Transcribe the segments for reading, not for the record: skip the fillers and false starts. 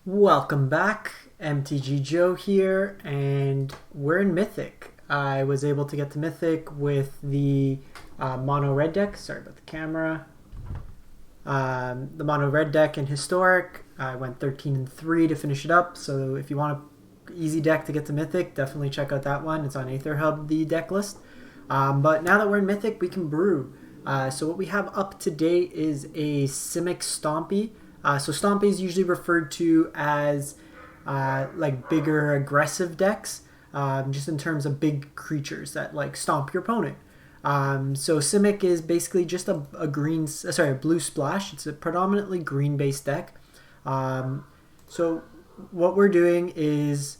Welcome back, MTG Joe here, and we're in Mythic. I was able to get to Mythic with the mono red deck. Sorry about the camera. The mono red deck in Historic. I went 13-3 to finish it up. So if you want an easy deck to get to Mythic, definitely check out that one. It's on Aether Hub, the deck list. But now that we're in Mythic, we can brew. So what we have up to date is a Simic Stompy. So Stompy is usually referred to as like bigger aggressive decks, just in terms of big creatures that like stomp your opponent. So Simic is basically just a blue splash. It's a predominantly green based deck. So what we're doing is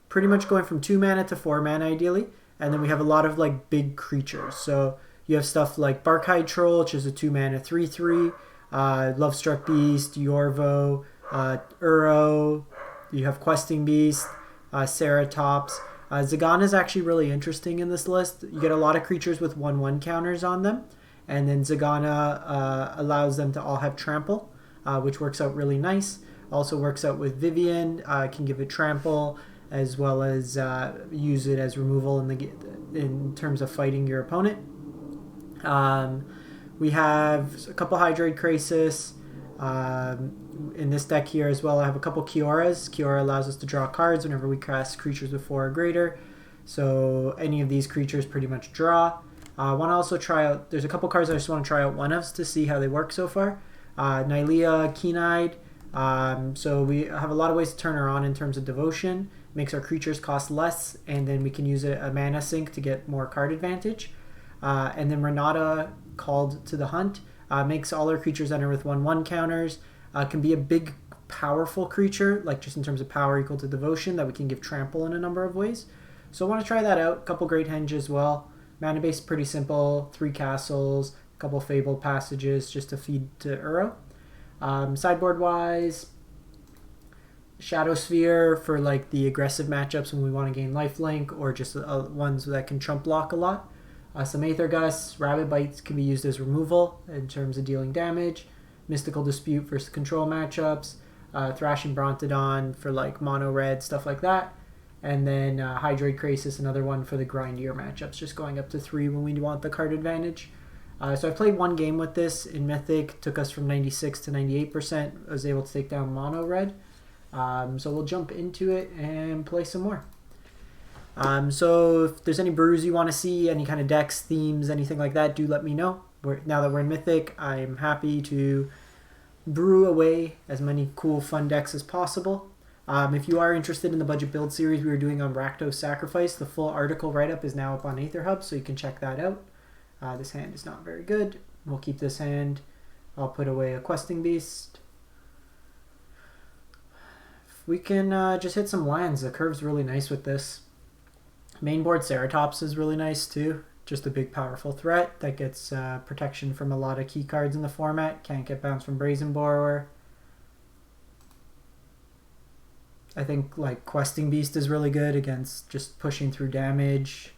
pretty much going from 2 mana to 4 mana ideally, and then we have a lot of like big creatures. So you have stuff like Barkhide Troll, which is a 2 mana 3/3. Lovestruck Beast, Yorvo, Uro. You have Questing Beast, Ceratops. Zegana is actually really interesting in this list. You get a lot of creatures with 1/1 counters on them, and then Zegana allows them to all have trample, which works out really nice. Also works out with Vivien, can give it trample as well as use it as removal in terms of fighting your opponent. We have a couple Hydroid Krasis in this deck here as well. I have a couple Kioras. Kiora allows us to draw cards whenever we cast creatures with 4 or greater. So any of these creatures pretty much draw. I want to also try out, there's a couple cards I just want to try out one of to see how they work so far. Nylea, Keen-Eyed. So we have a lot of ways to turn her on in terms of devotion. Makes our creatures cost less, and then we can use a mana sink to get more card advantage. And then Renata, Called to the Hunt, makes all our creatures enter with 1/1 counters. Can be a big, powerful creature, like just in terms of power equal to devotion, that we can give trample in a number of ways. So I want to try that out. A couple Great Henge as well. Mana base pretty simple. 3 castles, a couple Fabled Passages just to feed to Uro. Sideboard wise, Shadowspear for like the aggressive matchups when we want to gain lifelink, or just ones that can trump block a lot. Some Aether Gust, Rabid Bites can be used as removal in terms of dealing damage. Mystical Dispute for control matchups. Thrashing Brontodon for like mono red, stuff like that. And then Hydroid Krasis, another one for the grindier matchups, just going up to 3 when we want the card advantage. So I played one game with this in Mythic, took us from 96 to 98%. I was able to take down mono red. So we'll jump into it and play some more. So if there's any brews you want to see, any kind of decks, themes, anything like that, do let me know. Now that we're in Mythic, I'm happy to brew away as many cool, fun decks as possible. If you are interested in the budget build series we were doing on Rakdos Sacrifice, the full article write-up is now up on Aether Hub, so you can check that out. This hand is not very good. We'll keep this hand. I'll put away a Questing Beast. We can just hit some lands. The curve's really nice with this. Mainboard Ceratops is really nice too. Just a big powerful threat that gets protection from a lot of key cards in the format. Can't get bounced from Brazen Borrower. I think like Questing Beast is really good against just pushing through damage.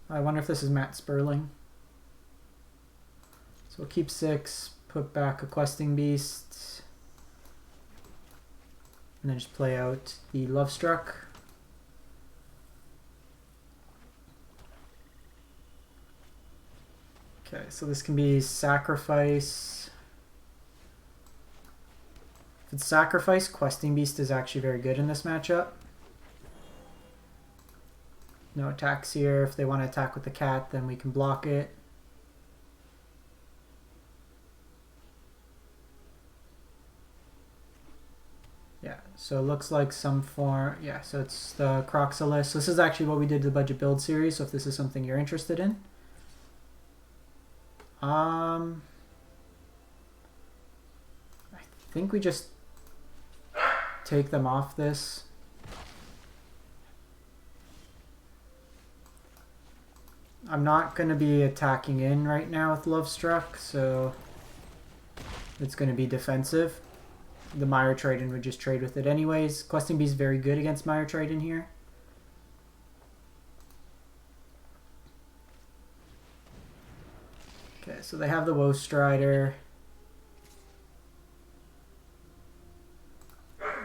I wonder if this is Matt Sperling. So we'll keep 6, put back a Questing Beast, and then just play out the Lovestruck. Okay, so this can be Sacrifice. If it's Sacrifice, Questing Beast is actually very good in this matchup. No attacks here. If they want to attack with the cat, then we can block it. Yeah, so it looks like some form. Yeah, so it's the Croxalis. So this is actually what we did to the budget build series, so if this is something you're interested in. I think we just take them off this. I'm not going to be attacking in right now with Lovestruck, so it's going to be defensive. The Mire Trident would just trade with it anyways. Questing Beast is very good against Mire Trident here. Okay, so they have the Woe Strider.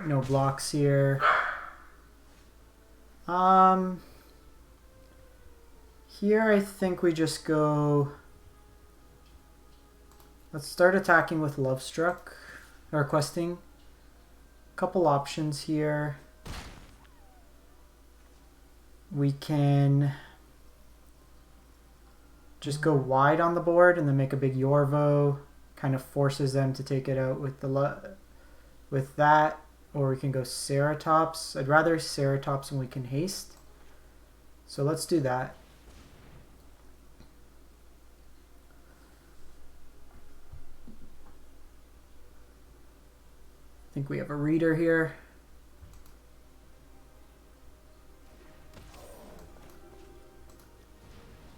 No blocks here. Here I think we just go... Let's start attacking with Lovestruck, or questing. Couple options here. We can just go wide on the board and then make a big Yorvo. Kind of forces them to take it out with with that. Or we can go Ceratops. I'd rather Ceratops when we can haste. So let's do that. I think we have a reader here.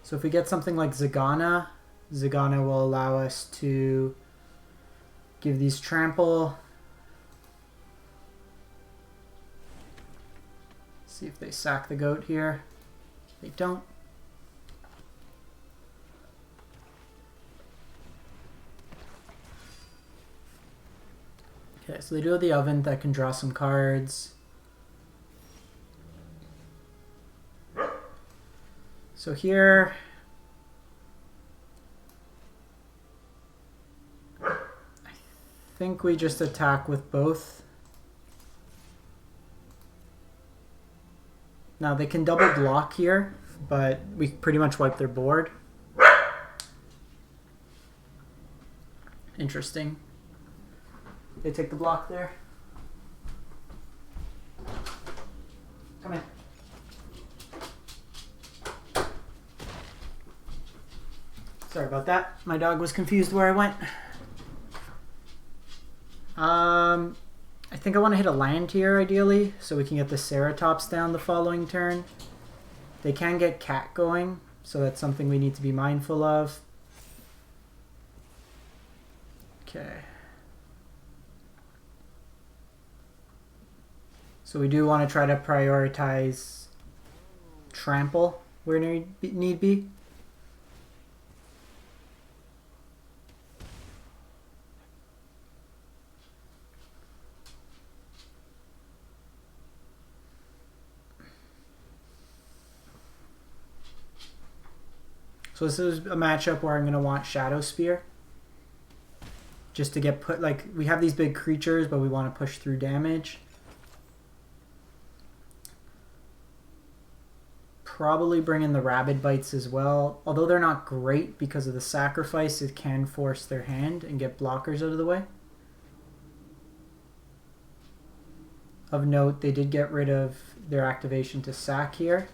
So if we get something like Zegana, Zegana will allow us to give these trample. See if they sack the goat here. They don't. Okay, so they do have the oven that can draw some cards. So here, I think we just attack with both. Now they can double block here, but we pretty much wipe their board. Interesting. They take the block there. Come in. Sorry about that. My dog was confused where I went. I think I want to hit a land here ideally, so we can get the Ceratops down the following turn. They can get cat going, so that's something we need to be mindful of. Okay. So we do want to try to prioritize trample where need be. So this is a matchup where I'm going to want Shadowspear. Just to get put, like, we have these big creatures, but we want to push through damage. Probably bring in the Rabid Bites as well. Although they're not great because of the sacrifice, it can force their hand and get blockers out of the way. Of note, they did get rid of their activation to sack here.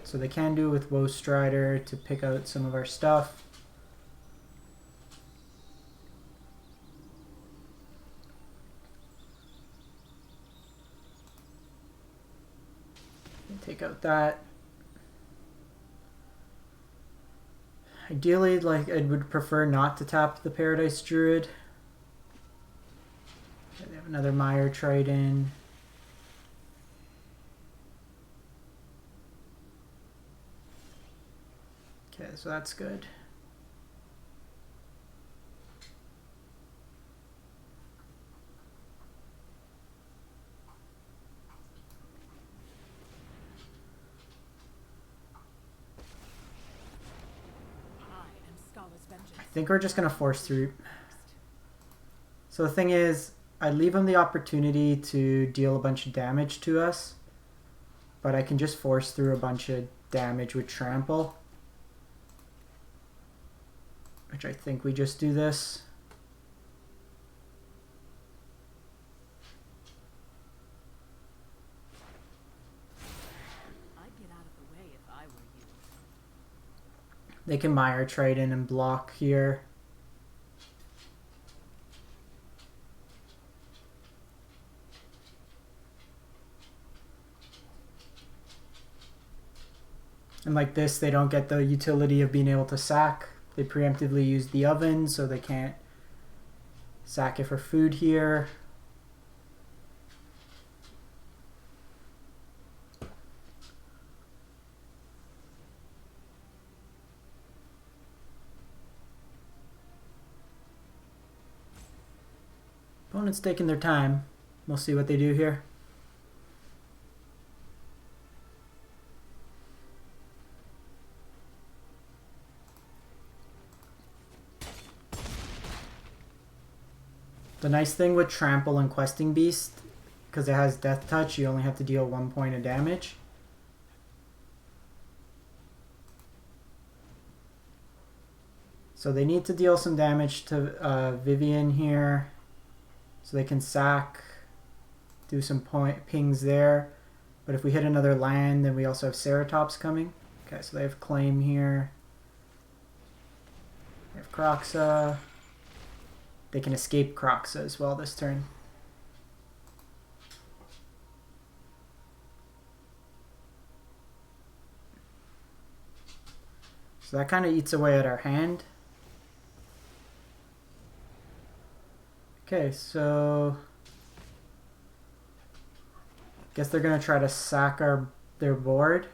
So they can do it with Woe Strider to pick out some of our stuff. Take out that. Ideally, like, I would prefer not to tap the Paradise Druid. Okay, they have another Mire Trident. Okay, so that's good. I think we're just going to force through. So the thing is, I leave him the opportunity to deal a bunch of damage to us, but I can just force through a bunch of damage with trample. Which I think we just do this. I'd get out of the way if I were you. They can Mire Trident and block here. And like this, they don't get the utility of being able to sack. They preemptively use the oven, so they can't sack it for food here. Opponent's taking their time. We'll see what they do here. The nice thing with Trample and Questing Beast, because it has Death Touch, you only have to deal 1 point of damage. So they need to deal some damage to Vivien here, so they can sack, do some pings there. But if we hit another land, then we also have Ceratops coming. Okay, so they have Claim here. They have Kroxa. They can escape Kroxa as well this turn. So that kind of eats away at our hand. Okay, so guess they're gonna try to sack their board.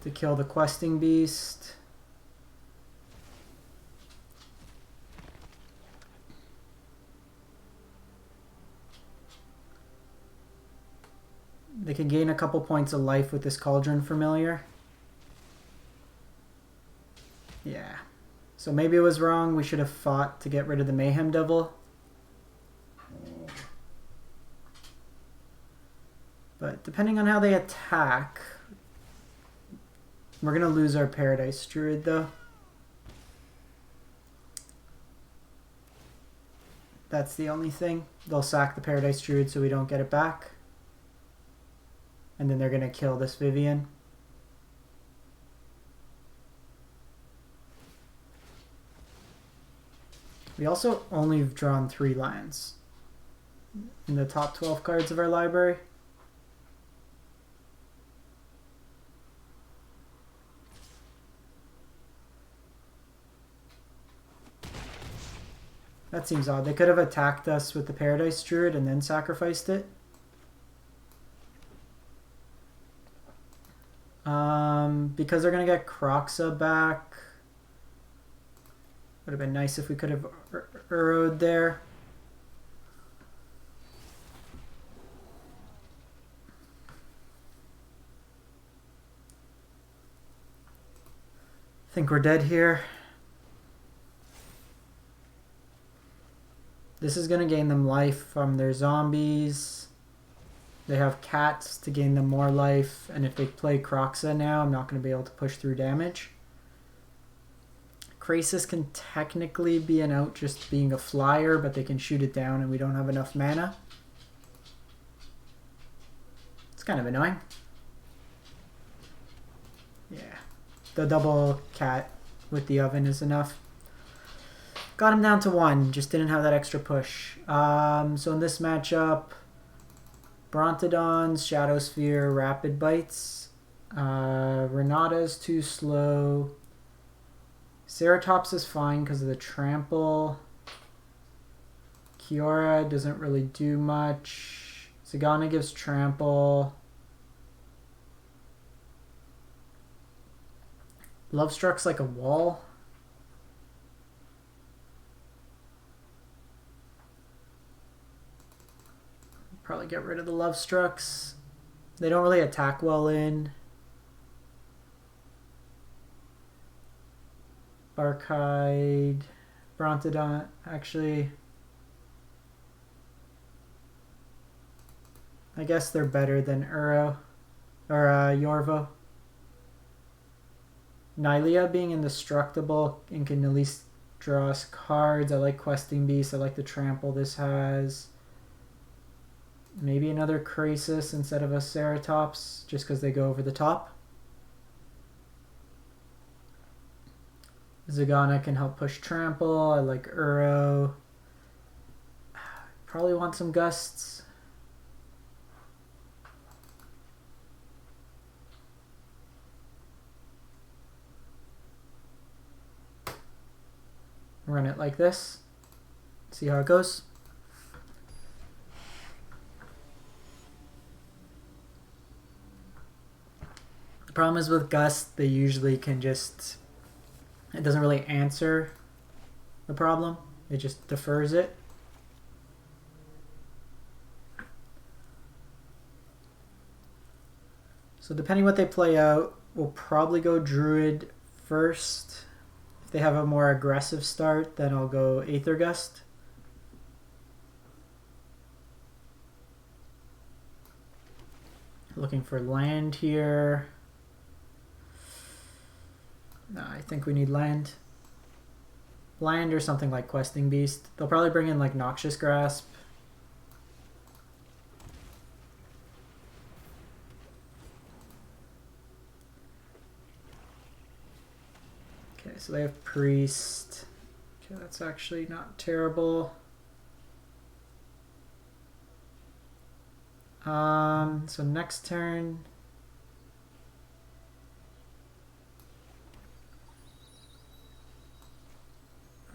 To kill the Questing Beast. They can gain a couple points of life with this Cauldron Familiar. Yeah. So maybe it was wrong. We should have fought to get rid of the Mayhem Devil. But depending on how they attack, we're going to lose our Paradise Druid though. That's the only thing. They'll sack the Paradise Druid so we don't get it back. And then they're going to kill this Vivien. We also only have drawn 3 lands in the top 12 cards of our library. That seems odd. They could have attacked us with the Paradise Druid and then sacrificed it. Because they're going to get Kroxa back. Would have been nice if we could have Urrowed there. I think we're dead here. This is going to gain them life from their zombies. They have cats to gain them more life. And if they play Kroxa now, I'm not going to be able to push through damage. Krasis can technically be an out just being a flyer, but they can shoot it down and we don't have enough mana. It's kind of annoying. Yeah. The double cat with the oven is enough. Got him down to 1, just didn't have that extra push. So in this matchup, Brontodons, Shadowspear, Rabid Bites. Renata's too slow. Ceratops is fine because of the trample. Kiora doesn't really do much. Zegana gives trample. Lovestruck's like a wall. Probably get rid of the Lovestrucks. They don't really attack well in. Barkhide, Brontodon, actually. I guess they're better than Yorvo. Nylea being indestructible and can at least draw us cards. I like Questing Beast. I like the trample this has. Maybe another Krasis instead of a Ceratops, just because they go over the top. Zegana can help push trample. I like Uro. Probably want some gusts. Run it like this. See how it goes. The problem is with Gust, they usually can just It doesn't really answer the problem. It just defers it. So depending what they play out, we'll probably go Druid first. If they have a more aggressive start, then I'll go Aether Gust. Looking for land here. No, I think we need land. Land or something like Questing Beast. They'll probably bring in like Noxious Grasp. Okay, so they have Priest. Okay, that's actually not terrible. So next turn.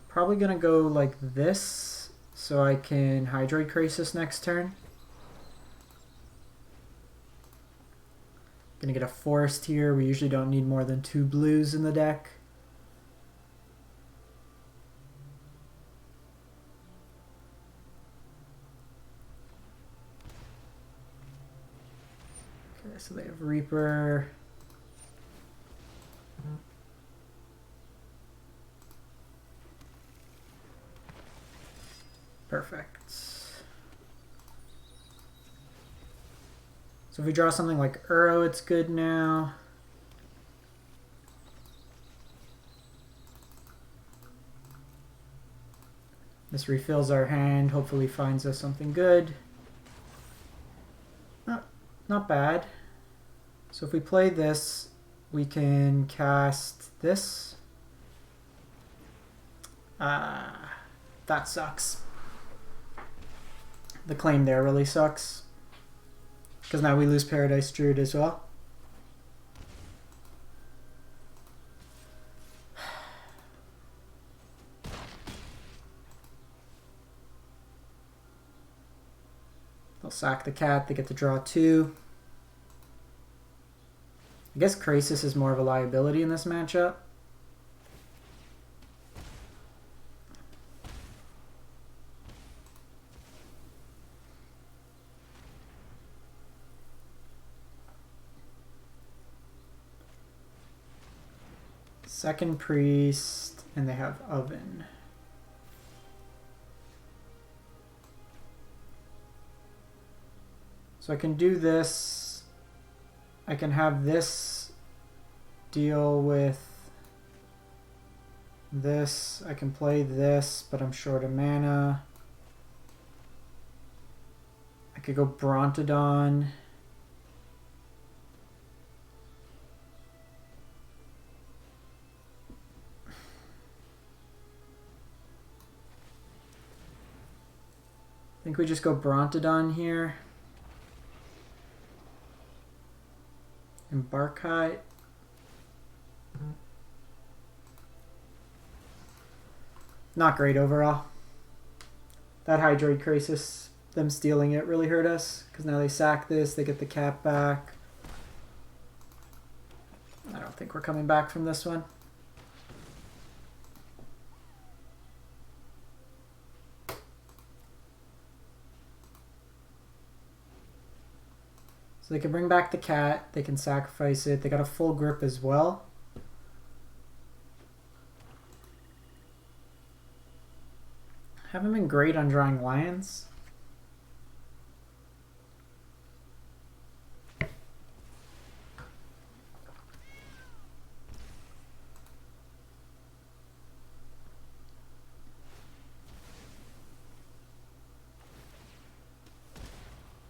Probably gonna go like this so I can Hydroid Krasis next turn. Gonna get a forest here. We usually don't need more than 2 blues in the deck. Okay, so they have Reaper. Perfect. So if we draw something like Uro, it's good now. This refills our hand, hopefully finds us something good. Not bad. So if we play this, we can cast this. That sucks. The claim there really sucks. Because now we lose Paradise Druid as well. They'll sack the cat, they get to draw 2. I guess Krasis is more of a liability in this matchup. Second Priest, and they have Oven. So I can do this. I can have this deal with this. I can play this, but I'm short of mana. I could go Brontodon. I think we just go Brontodon here. And Barkhide. Not great overall. That Hydroid Krasis, them stealing it, really hurt us. Because now they sack this, they get the cap back. I don't think we're coming back from this one. So they can bring back the cat, they can sacrifice it, they got a full grip as well. Haven't been great on drawing lands.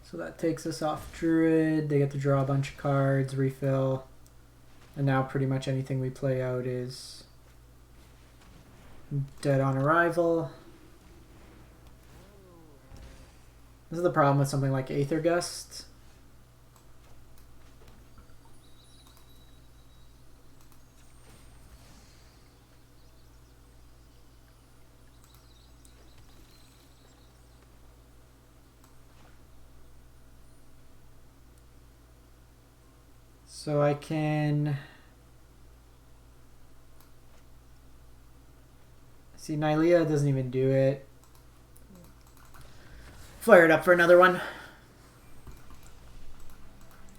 So that takes us off Druid. They get to draw a bunch of cards, refill. And now pretty much anything we play out is dead on arrival. This is the problem with something like Aether Gust. So I can See, Nylea doesn't even do it. Fire it up for another one.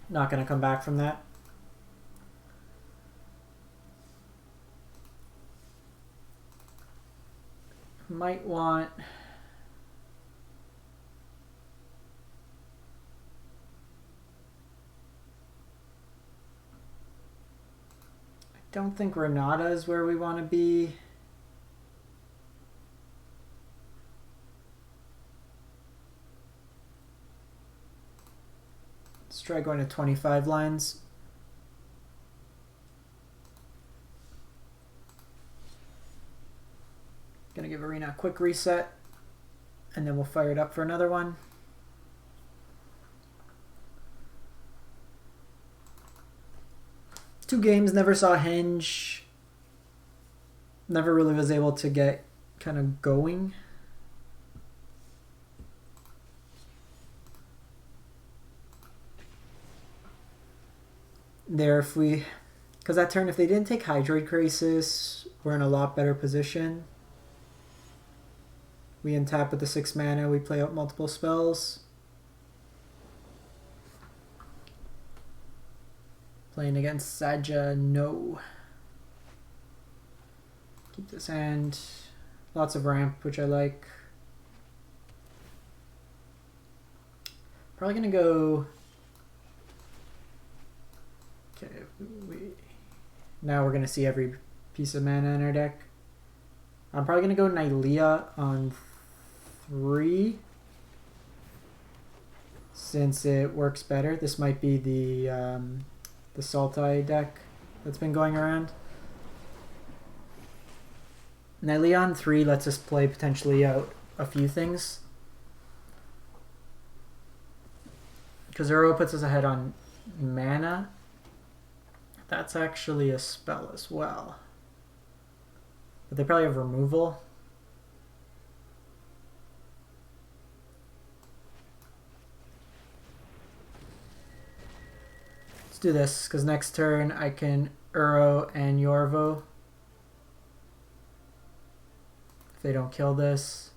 Not going to come back from that. Might want... I don't think Renata is where we want to be. Let's try going to 25 lines. Gonna give Arena a quick reset, and then we'll fire it up for another one. Two games, never saw Henge. Never really was able to get kind of going. There, if we... Because that turn, if they didn't take Hydroid Krasis, we're in a lot better position. We untap with the 6 mana, we play out multiple spells. Playing against Saja, no. Keep this hand. Lots of ramp, which I like. Probably gonna go... Okay, now we're gonna see every piece of mana in our deck. I'm probably gonna go Nylea on 3 since it works better. This might be the Sultai deck that's been going around. Nylea on 3 lets us play potentially out a few things. Because Uro puts us ahead on mana. That's actually a spell as well. But they probably have removal. Let's do this, because next turn I can Uro and Yorvo. If they don't kill this.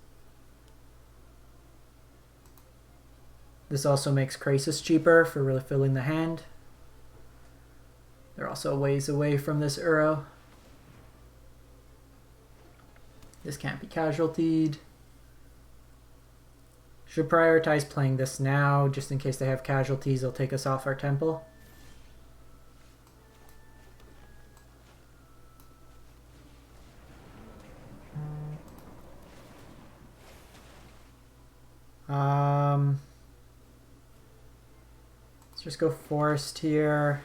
This also makes Krasis cheaper for really filling the hand. They're also ways away from this Uro. This can't be casualtied. Should prioritize playing this now, just in case they have casualties, they'll take us off our temple. Let's just go forest here.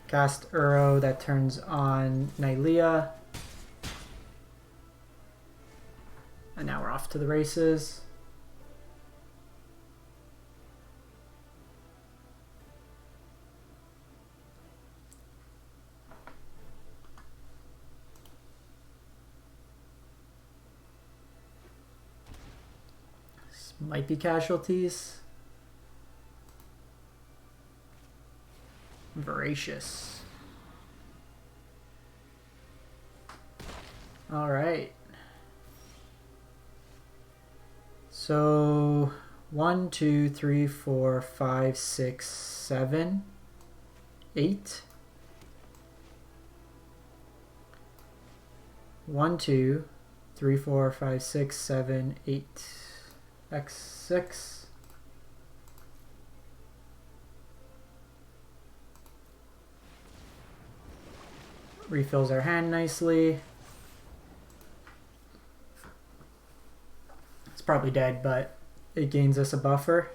Cast Uro, that turns on Nylea. And now we're off to the races. This might be casualties. Voracious. All right. So 1, 2, 3, 4, 5, 6, 7, 8. 1, 2, 3, 4, 5, 6, 7, 8. X6. Refills our hand nicely. It's probably dead, but it gains us a buffer.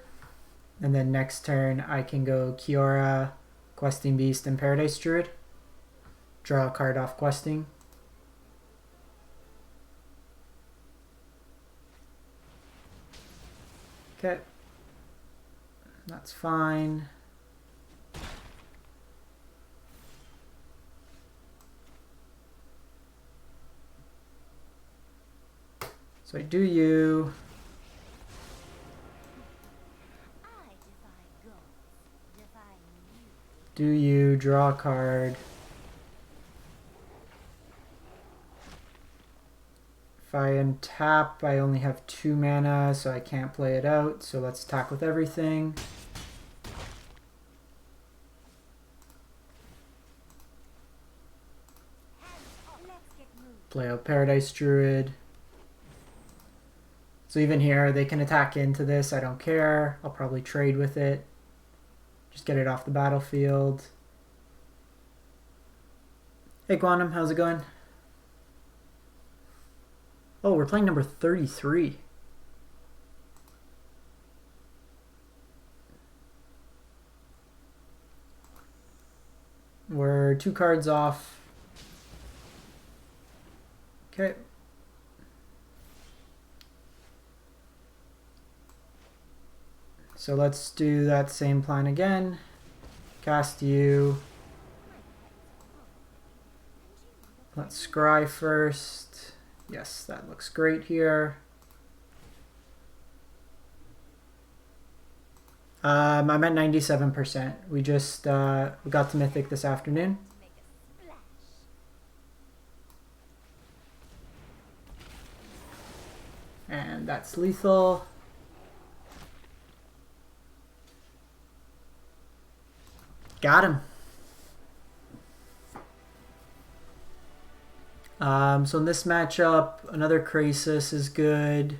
And then next turn I can go Kiora, Questing Beast, and Paradise Druid. Draw a card off questing. Okay. That's fine. So I do you. Do you draw a card? If I untap, I only have 2 mana, so I can't play it out. So let's attack with everything. Play out Paradise Druid. So even here, they can attack into this. I don't care. I'll probably trade with it. Just get it off the battlefield. Hey Quantum, how's it going? Oh, we're playing number 33. We're 2 cards off. Okay. So let's do that same plan again. Cast you. Let's scry first. Yes, that looks great here. I'm at 97%. We just we got to Mythic this afternoon. And that's lethal. Got him. So in this matchup, another Krasis is good.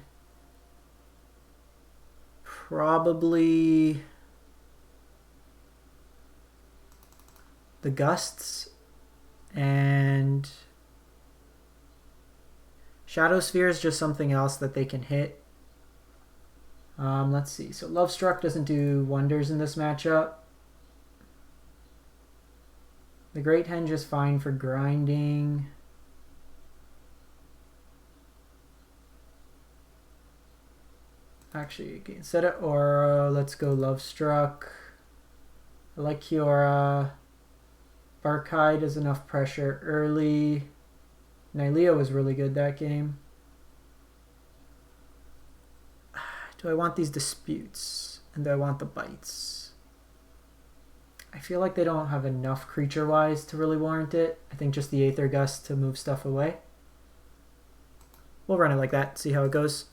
Probably the Gusts and Shadowspear is just something else that they can hit. Let's see. So Lovestruck doesn't do wonders in this matchup. The Great Henge is fine for grinding. Actually, instead of Aura, let's go Lovestruck. I like Kiora. Barkhide has enough pressure early. Nylea was really good that game. Do I want these disputes? And do I want the bites? I feel like they don't have enough creature-wise to really warrant it. I think just the Aether Gust to move stuff away. We'll run it like that, see how it goes.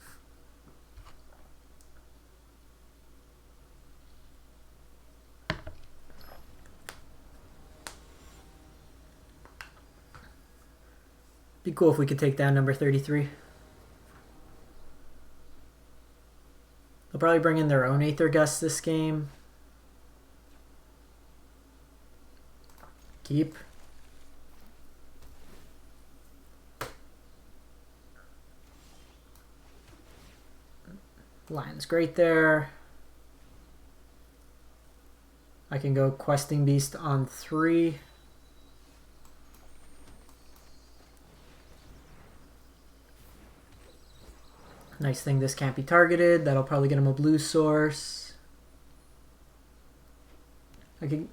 Be cool if we could take down number 33. They'll probably bring in their own Aether Gust this game. Keep. Lion's great there. I can go Questing Beast on 3. Nice thing this can't be targeted. That'll probably get him a blue source. I can,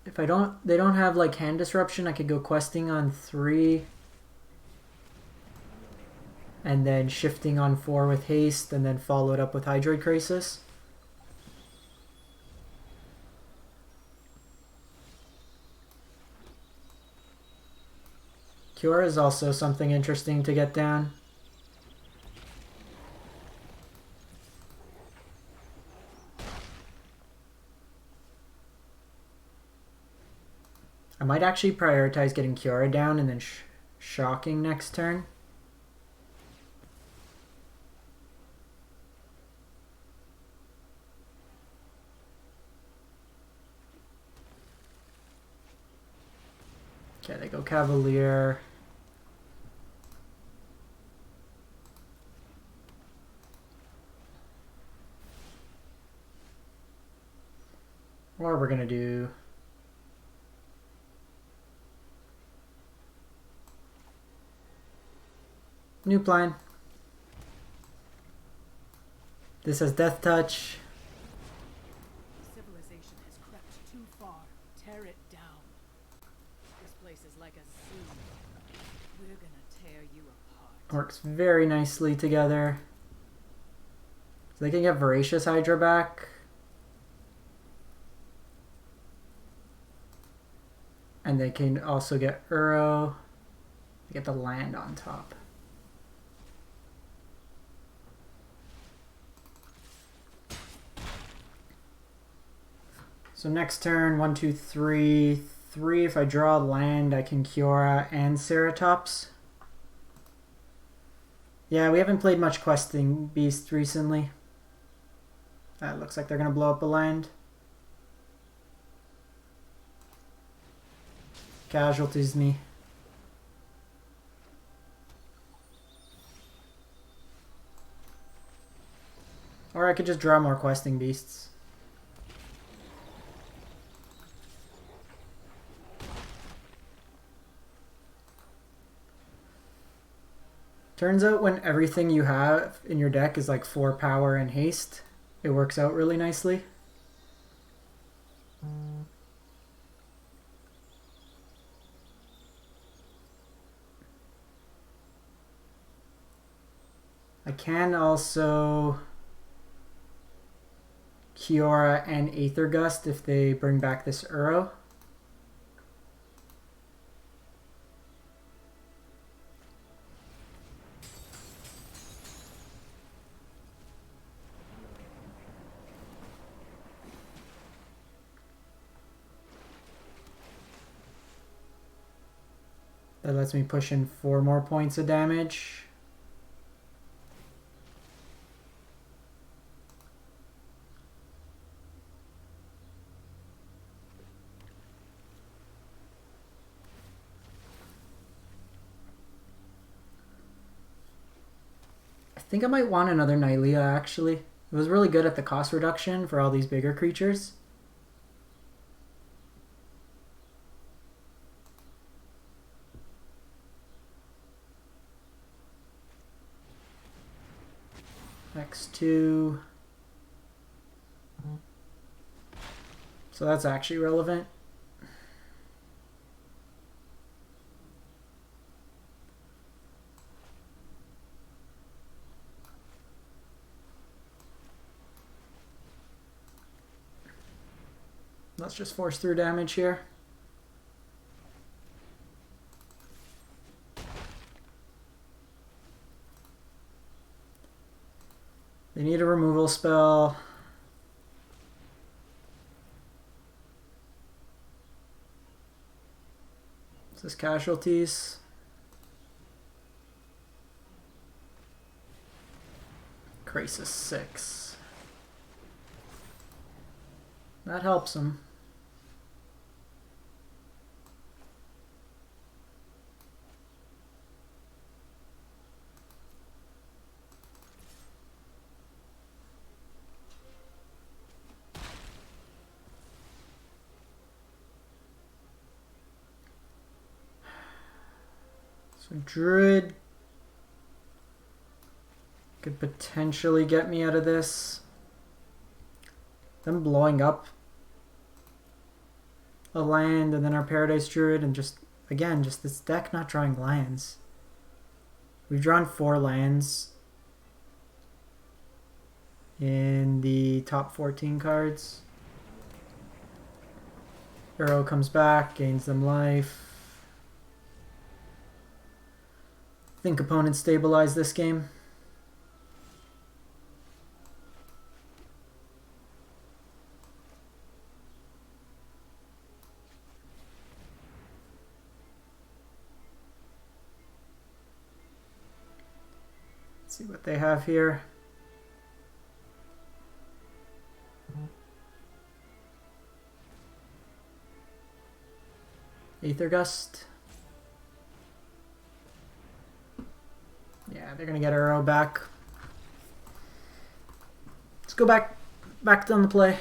if I don't, they don't have like hand disruption, I could go questing on 3. And then shifting on 4 with haste, and then follow it up with Hydroid Krasis. Kiora is also something interesting to get down. I might actually prioritize getting Kiora down and then shocking next turn. Okay, they go Cavalier. Or we're gonna do new plan. This has Death Touch. Civilization has crept too far. Tear it down. This place is like a zoo. We're gonna tear you apart. Works very nicely together. So they can get Voracious Hydra back. And they can also get Uro. They get the land on top. So next turn, 1, 2, 3. 3, if I draw land, I can Kiora and Ceratops. Yeah, we haven't played much Questing Beast recently. That looks like they're going to blow up a land. Casualties me. Or I could just draw more Questing Beasts. Turns out when everything you have in your deck is like 4 power and haste, it works out really nicely. I can also Kiora and Aether Gust if they bring back this Uro. That lets me push in 4 more points of damage. I think I might want another Nylea actually. It was really good at the cost reduction for all these bigger creatures. X2. So that's actually relevant. Let's just force through damage here. They need a removal spell. This is casualties. Krasis 6. That helps him. So Druid could potentially get me out of this. Them blowing up a land and then our Paradise Druid and just, again, just this deck not drawing lands. We've drawn 4 lands in the top 14 cards. Uro comes back, gains them life. Think opponents stabilize this game. Let's see what they have here. Aether Gust. Yeah, they're gonna get Uro back. Let's go back on the play.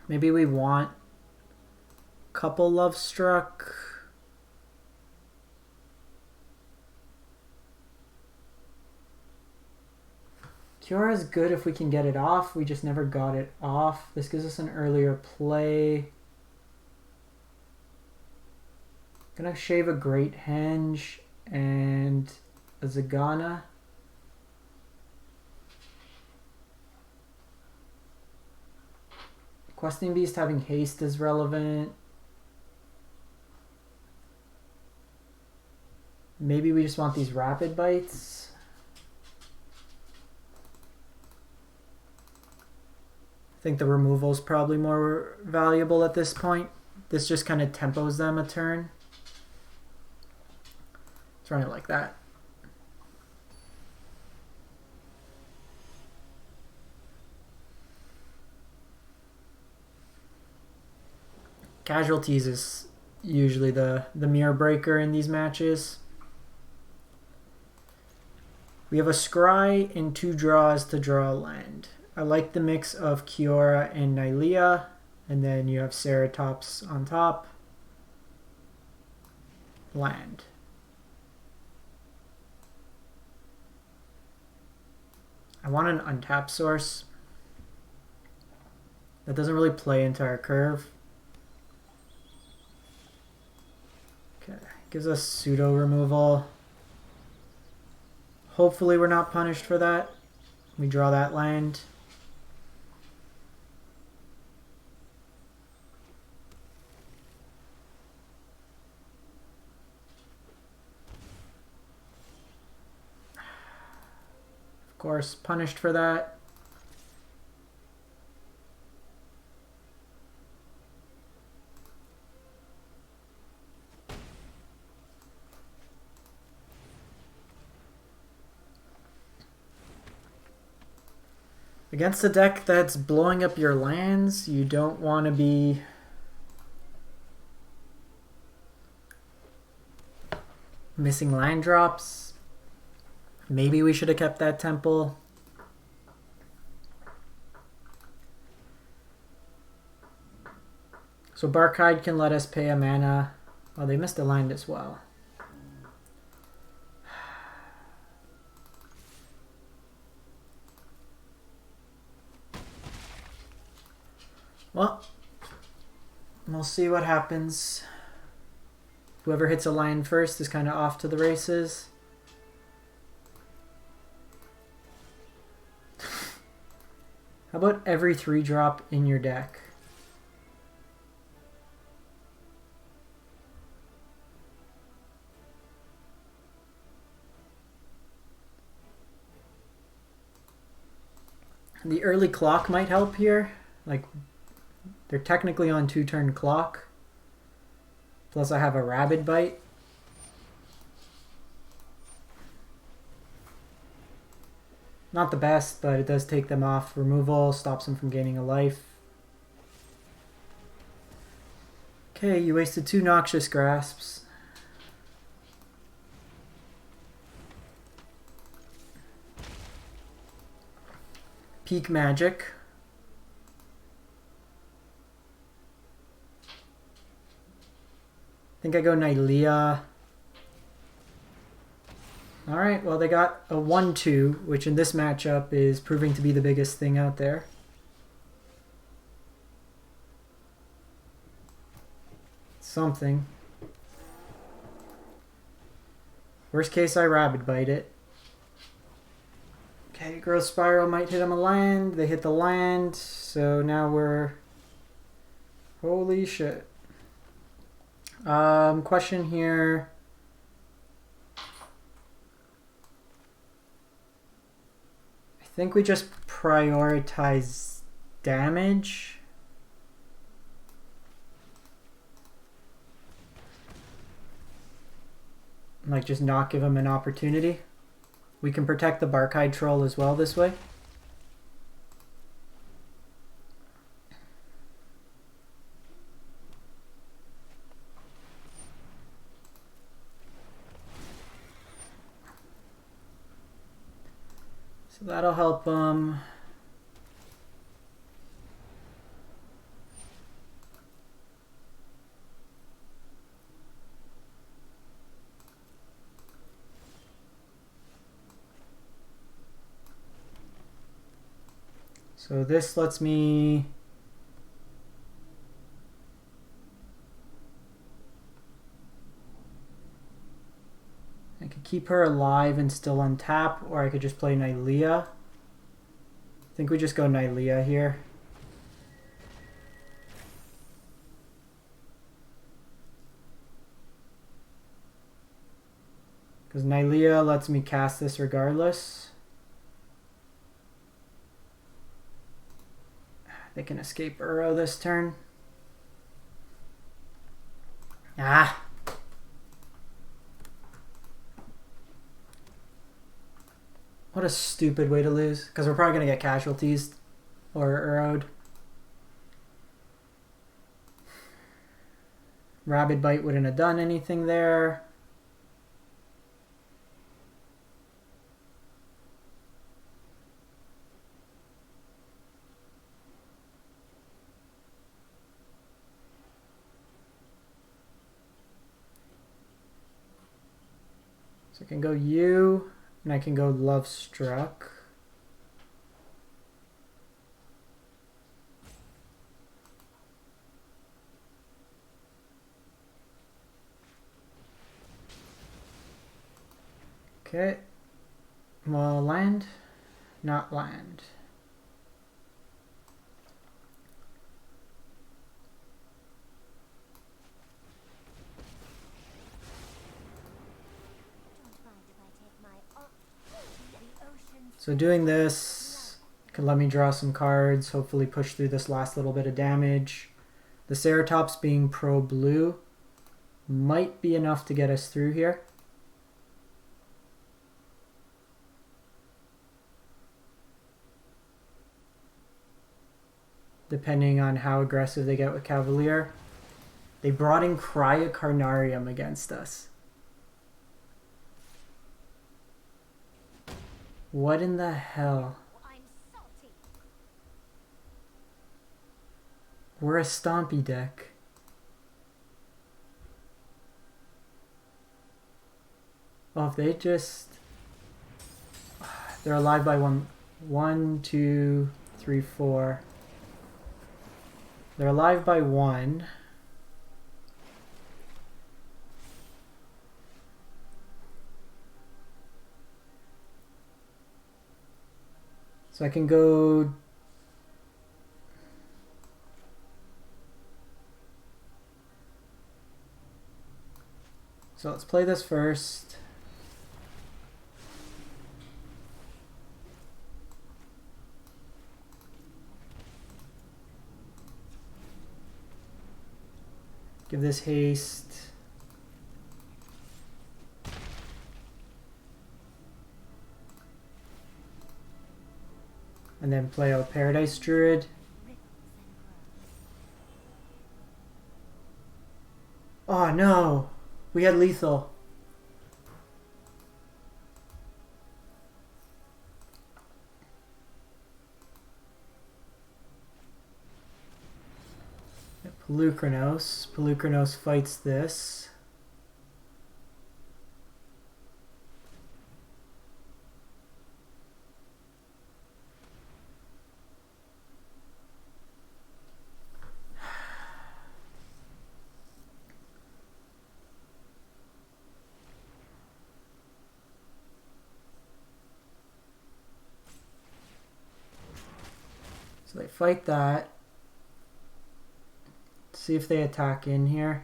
Maybe we want a couple Lovestruck. Kiora is good if we can get it off. We just never got it off. This gives us an earlier play. Gonna shave a Great Henge and a Zegana. Questing Beast having haste is relevant. Maybe we just want these Rabid Bites. think the removal is probably more valuable at this point. This just kind of tempos them a turn. Let's run it like that. Casualties is usually the mirror breaker in these matches. We have a scry and 2 draws to draw a land. I like the mix of Kiora and Nylea, and then you have Ceratops on top. Land. I want an untapped source. That doesn't really play into our curve. Okay, gives us pseudo removal. Hopefully we're not punished for that. We draw that land. Of course, punished for that. Against a deck that's blowing up your lands, you don't want to be missing land drops. Maybe we should have kept that temple. So Barkhide can let us pay a mana. Oh, they missed a land as well. Well, we'll see what happens. Whoever hits a line first is kind of off to the races. How about every 3-drop in your deck? The early clock might help here. Like, they're technically on 2-turn clock. Plus I have a Rabid Bite. Not the best, but it does take them off removal, stops them from gaining a life. Okay, you wasted 2 Noxious Grasps. Peak Magic. I think I go Nylea. Alright, well they got a 1-2, which in this matchup is proving to be the biggest thing out there. Something. Worst case, I Rabid Bite it. Okay, Growth Spiral might hit him a land. They hit the land, so now we're... Holy shit. Question here. I think we just prioritize damage. Like, just not give him an opportunity. We can protect the Barkhide Troll as well this way. So that'll help them. So this lets me I could keep her alive and still untap, or I could just play Nylea. I think we just go Nylea here. Because Nylea lets me cast this regardless. They can escape Uro this turn. Ah! What a stupid way to lose. Because we're probably going to get casualties or Uro'd. Rabid Bite wouldn't have done anything there. So I can go you, and I can go Lovestruck. Okay. Well, land, not land. So doing this can let me draw some cards, hopefully push through this last little bit of damage. The Ceratops being pro blue might be enough to get us through here. Depending on how aggressive they get with Cavalier. They brought in Cryocarnarium against us. What in the hell? We're a Stompy deck. Oh, if they just... They're alive by one. 1, 2, 3, 4. They're alive by 1. So I can go... So let's play this first. Give this haste. And then play out Paradise Druid. Oh no! We had lethal. Pelucranos. Pelucranos fights this. So they fight that. See if they attack in here.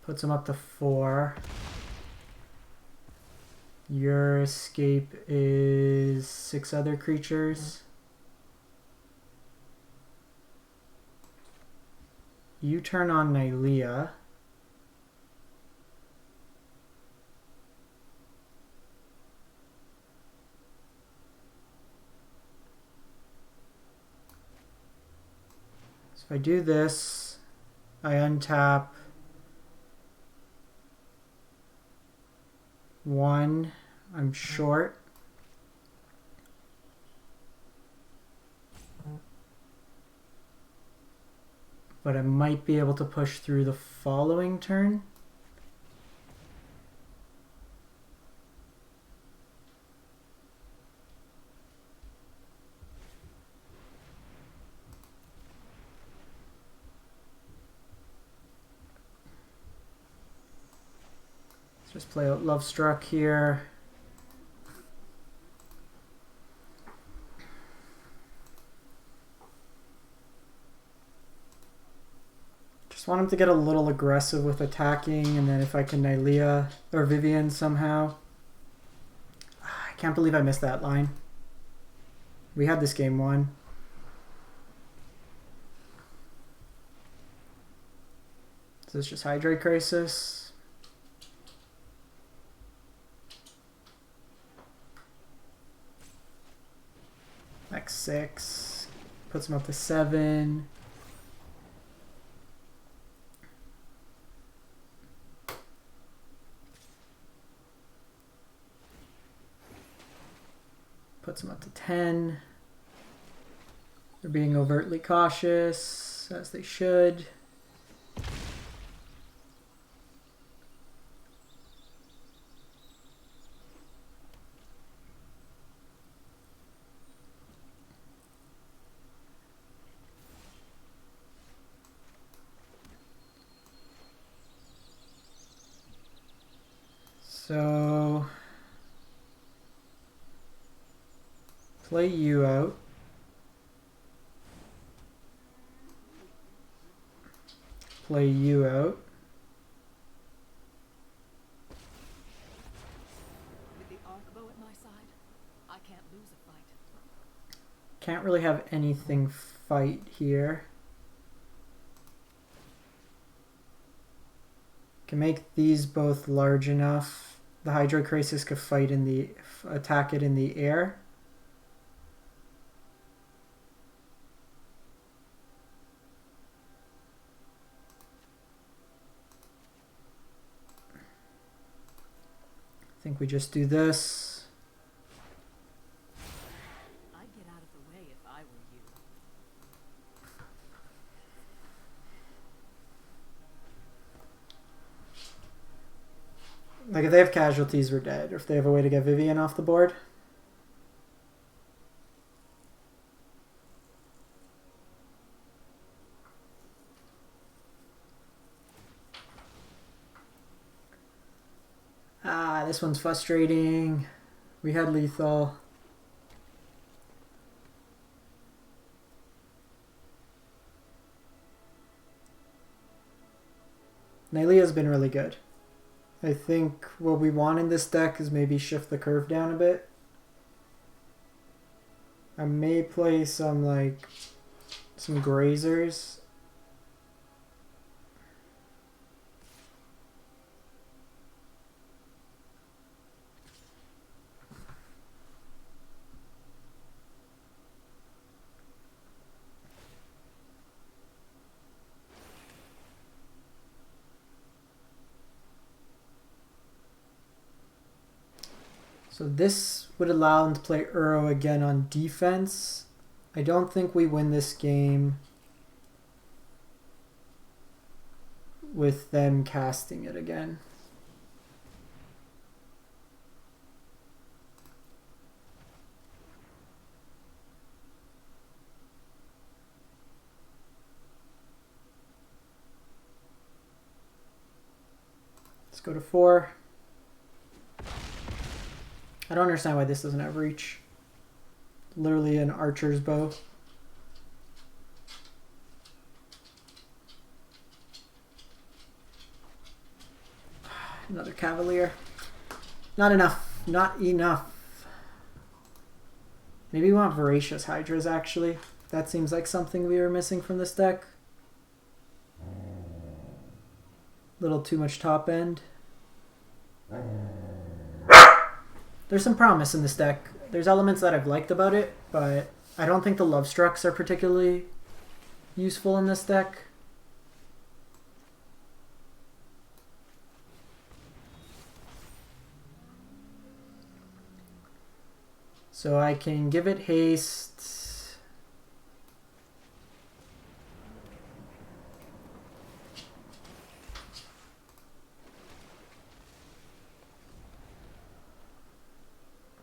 Puts them up to 4. Your escape is 6 other creatures. You turn on Nylea. If I do this, I untap 1, I'm short. But I might be able to push through the following turn. Just play out Lovestruck here. Just Just want him to get a little aggressive with attacking, and then if I can Nylea or Vivien somehow. I can't believe I missed that line. We had this game won. So it's just Hydroid Krasis. X6. Puts him up to 7. Puts them up to 10. They're being overtly cautious, as they should. So play you out. Play you out. With the Arkbow at my side, I can't lose a fight. Can't really have anything fight here. Can make these both large enough. The Hydroid Krasis could fight in the attack it in the air. I think we just do this. I'd get out of the way if I were you. Like if they have casualties, we're dead. Or if they have a way to get Vivien off the board. This one's frustrating. We had lethal. Nylea's been really good. I think what we want in this deck is maybe shift the curve down a bit. I may play some grazers. So this would allow him to play Uro again on defense. I don't think we win this game with them casting it again. Let's go to 4. I don't understand why this doesn't have reach. Literally an archer's bow. Another cavalier. Not enough. Not enough. Maybe we want voracious hydras actually. That seems like something we were missing from this deck. Little too much top end. There's some promise in this deck. There's elements that I've liked about it, but I don't think the Lovestrucks are particularly useful in this deck. So I can give it haste.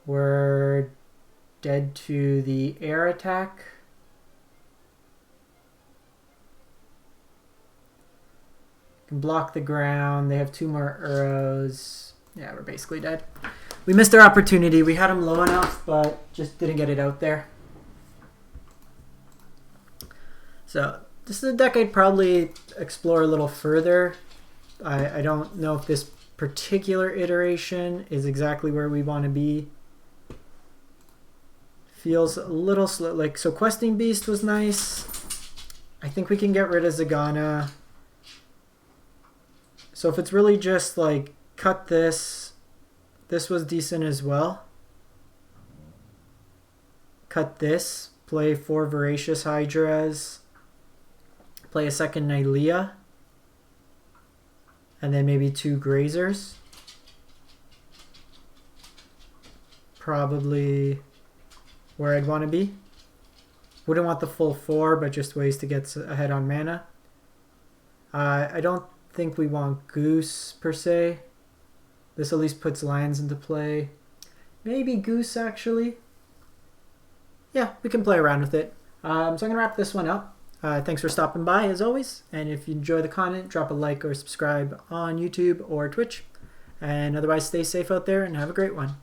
We're dead to the air attack. Can block the ground. They have 2 more arrows. Yeah, we're basically dead. We missed our opportunity. We had them low enough, but just didn't get it out there. So This is a deck I'd probably explore a little further. I don't know if this particular iteration is exactly where we want to be. Feels a little slow. Like, so Questing Beast was nice. I think we can get rid of Zegana. So if it's really just like cut this, this was decent as well. Cut this, play 4 Voracious Hydras, play a second Nylea, and then maybe 2 Grazers. Probably where I'd want to be. Wouldn't want the full 4, but just ways to get ahead on mana. I don't think we want Goose per se. This at least puts lands into play. Maybe Goose actually. Yeah, we can play around with it. So I'm going to wrap this one up. Thanks for stopping by as always. And if you enjoy the content, drop a like or subscribe on YouTube or Twitch. And otherwise, stay safe out there and have a great one.